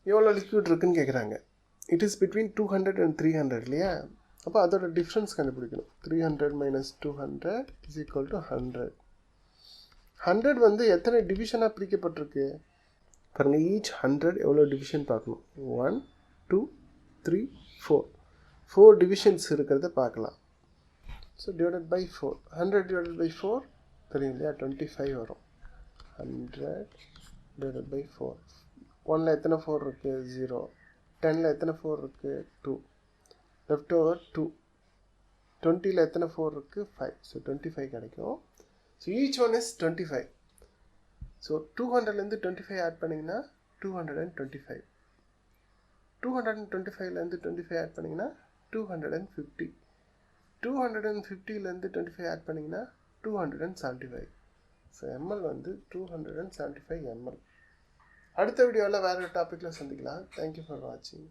எவ்வளோ லிக்விட் இருக்குதுன்னு கேட்குறாங்க. இட் இஸ் பிட்வீன் 200 and 300 இல்லையா? அப்போ அதோட டிஃப்ரென்ஸ் கண்டுபிடிக்கணும். 300 minus 200 is equal to 100. 100 வந்து எத்தனை டிவிஷனாக பிரிக்கப்பட்டிருக்கு பாருங்கள். ஈச் 100 எவ்வளோ டிவிஷன் பார்க்கணும். 1 2 3 4 4 டிவிஷன்ஸ் இருக்கிறத பார்க்கலாம். So divided by 4, 100 divided by 4 தெரியும் இல்லையா? 25 வரும். 100 டிவைடட் பை 4. 1ல் எத்தனை 4 இருக்குது? 0. 10ல் எத்தனை 4 இருக்குது? 2. Left over 2. 20ல் எத்தனை 4 இருக்குது? 5. ஸோ 25 கிடைக்கும். So each one is 25. So 200லேருந்து 25 ஆட் பண்ணிங்கன்னா 225. 225லேருந்து 25 ஆட் பண்ணிங்கன்னா 250. 250லேருந்து 25 ஆட் பண்ணிங்கன்னா 275. ஸோ எம்எல் வந்து 275 ml. அடுத்த வீடியோவில் வேறு ஒரு டாப்பிக்கில் சந்திக்கலாம். தேங்க்யூ ஃபார் வாட்சிங்.